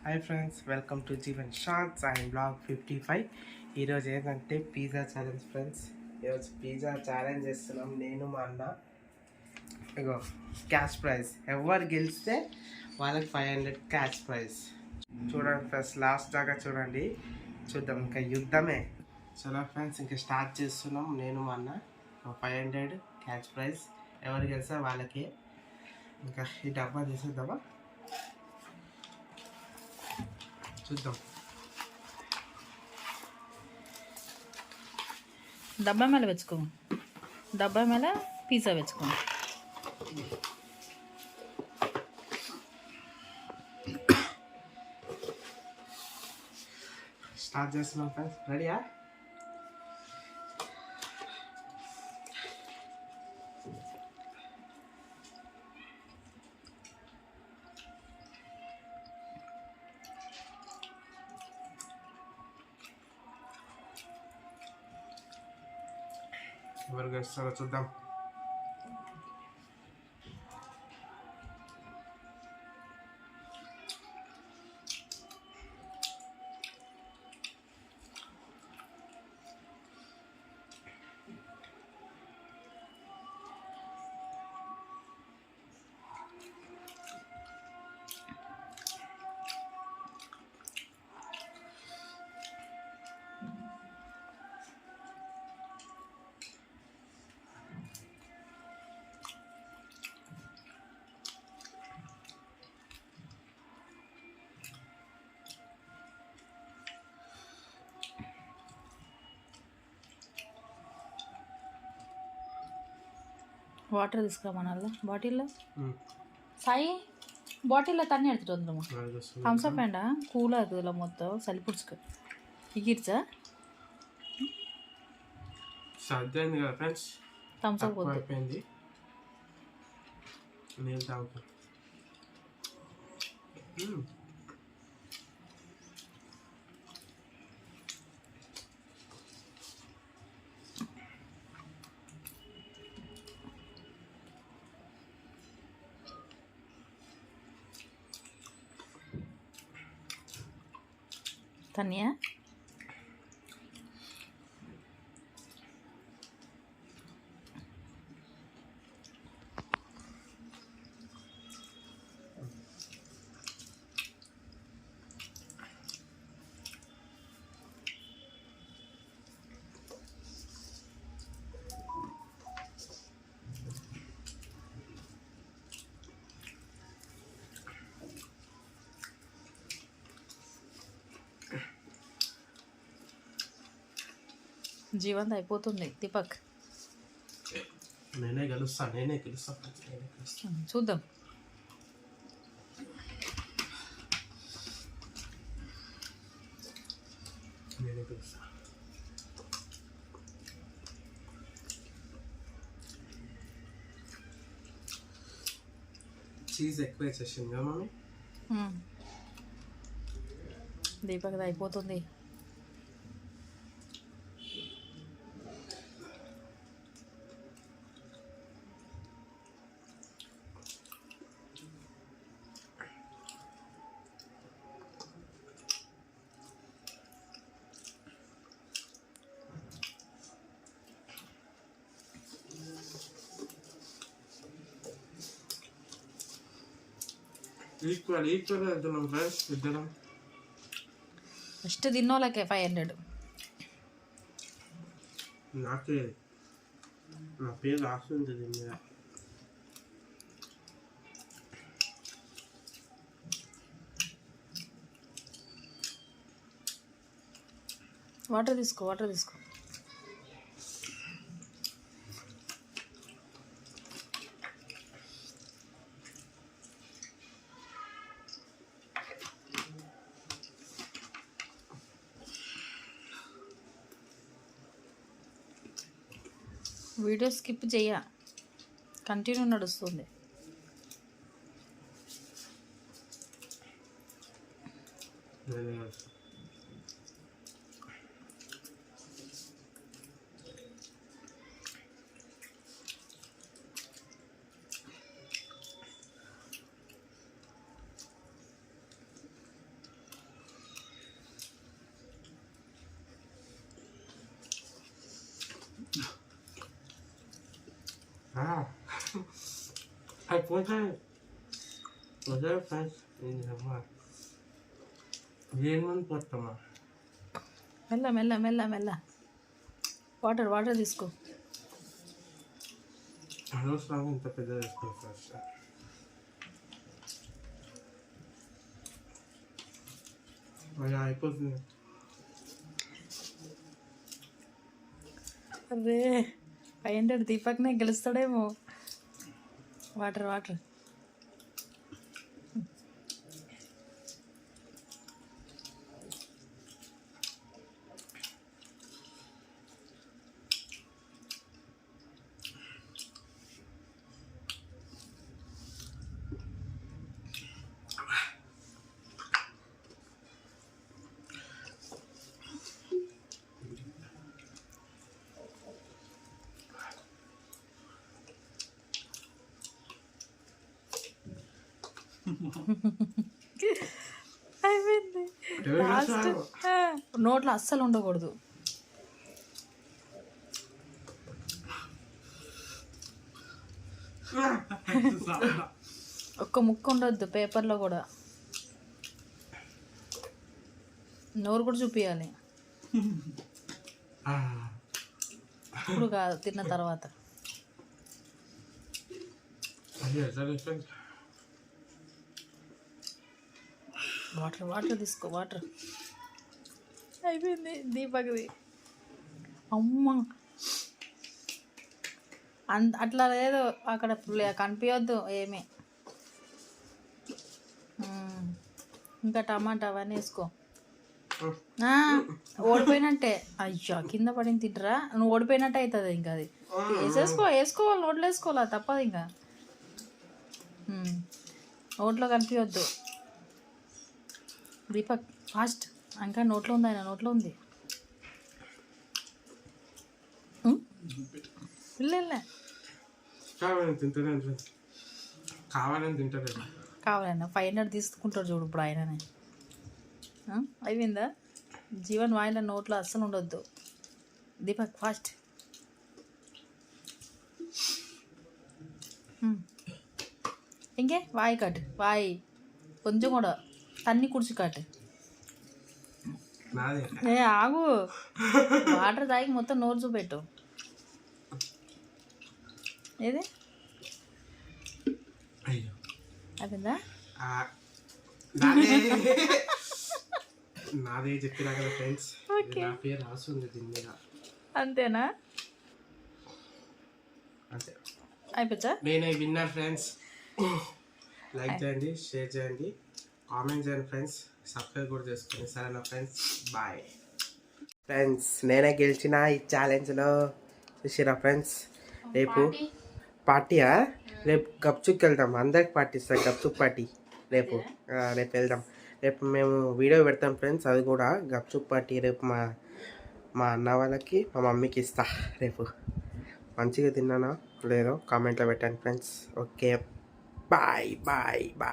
Hi friends, welcome to Jeevan shorts and blog 55. ఈరోజు ఏంటంటే pizza challenge friends. ఈరోజు pizza challenge చేస్తున్నాం నేను మా అన్న. ఇగో క్యాష్ ప్రైజ్, ఎవరు గెలిస్తే వాళ్ళకి 500 క్యాష్ ప్రైజ్. చూడండి ఫ్రెండ్స్, లాస్ట్ దాకా చూడండి. చూద్దాం, ఇంకా యుద్ధమే. చలో ఫ్రెండ్స్, ఇంకా స్టార్ట్ చేస్తున్నాం నేను మా అన్న. 500 క్యాష్ ప్రైజ్, ఎవరు గెలిస్తే వాళ్ళకి. ఇంకా ఈ డబ్బా తీసేద్దామా, చూద్దాం. డబ్బా మేళ వెచ్చుకో, డబ్బా మేళ పిజ్జా వెచ్చుకో. స్టార్ట్ చేస్తున్నాం ఫ్రెండ్స్, రెడీయా? ఎవరు గెలుస్తారో చూద్దాం. వాటర్ తీసుకురామనల్లా బాటిల్లో. సాయి బాటిల్లో తண்ணி ఎడుతుందమ్మా. థమ్స్అప్ అండ కూలర్ ఇలా మొత్తం చలిపుడుచుకో ఇగిర్చా సర్ది అయింది కదా ఫ్రెండ్స్, థమ్స్అప్ అయిపోయింది. నీళ్ళు తాగుతాం. తన్యా జీవంత అయిపోతుంది. దీపక్ నేనే గెలుస్తా. చూద్దాం. చీజ్ ఎక్కువ వేసేసింది కదా మమ్మీ. దీపక్ అయిపోతుంది. ఈక్వల్ వెళ్తున్నాం ఫ్రెండ్స్ ఇద్దరం. ఫస్ట్ తిన్నోళ్ళకే 500. నాకే నా పేరు రాస్తుంది దీని మీద. వాటర్ తీసుకో. వీడియో స్కిప్ చెయ్య, కంటిన్యూ నడుస్తుంది. అయిపోతాయి వదిలే ఫ్రెండ్స్ అమ్మా ఏమని పోతామా మెల్ల మెల్ల మెల్ల మెల్ల వాటర్ వాటర్ తీసుకో. అనవసరంగా ఇంత పెద్ద వేసుకోవాలి ఫస్ట్. అది అయిపోతుంది. అదే 500 దీపక్నే గెలుస్తాడేమో. వాటర్ వాటర్ అయిపోయింది. లాస్ట్ నోట్లో అస్సలు ఉండకూడదు. ఒక్క ముక్క ఉండొద్దు పేపర్లో కూడా. నోరు కూడా చూపించాలి. ఇప్పుడు కాదు, తిన్న తర్వాత. వాటర్ వాటర్ తీసుకో వాటర్. అయిపోయింది దీపక్ది. అమ్మ అట్లా లేదు, అక్కడ కనిపించొద్దు ఏమీ. ఇంకా టమాటా అవన్నీ వేసుకో. ఓడిపోయినట్టే. అయ్యో కింద పడింది తింటరా, నువ్వు ఓడిపోయినట్టే అవుతుంది. ఇంకా అది వేసుకోవాలి, నోట్లో వేసుకోవాలా, తప్పదు. ఇంకా నోట్లో కనిపించొద్దు. దీపక్ ఫాస్ట్. ఇంకా నోట్లో ఉంది, ఆయన నోట్లో ఉంది. పిల్లలే కావాలన్నా 500 తీసుకుంటాడు చూడు ఇప్పుడు ఆయననే. అయిపోయిందా? జీవన్ వాయిన నోట్లో అస్సలు ఉండొద్దు. దీపక్ ఫాస్ట్. ఇంకే వాయి కట్, వాయి కొంచెం కూడా తన్ని కుడిచి కట్. ఏ ఆగు, వాటర్ తాగి మొత్తం నోరు చూపెట్టు. ఏది అయిపోయిందా? నాదే చెప్పినా కదా ఫ్రెండ్స్, నా పేరు రాస్తుంది దీని మీద. అంతేనా? అంతే, అయిపోయా. నేనే విన్నర్ ఫ్రెండ్స్. లైక్ చేయండి, షేర్ చేయండి, కామెంట్ చేయండి ఫ్రెండ్స్, సబ్స్క్రైబ్ కూడా చేసుకోండి. సరేనా ఫ్రెండ్స్, బాయ్ ఫ్రెండ్స్. నేనే గెలిచిన ఈ ఛాలెంజ్లో. చూసిరా ఫ్రెండ్స్, రేపు పార్టీయా? రేపు గప్చుక్ వెళ్దాం, అందరికి పార్టీ ఇస్తాం. గప్చుక్ పార్టీ రేపు వెళ్దాం. రేపు మేము వీడియో పెడతాం ఫ్రెండ్స్, అది కూడా గప్చుక్ పార్టీ. రేపు మా అన్న వాళ్ళకి, మా మమ్మీకి ఇస్తా. రేపు మంచిగా తిన్నానా లేదో కామెంట్లో పెట్టండి friends. Okay, bye bye bye.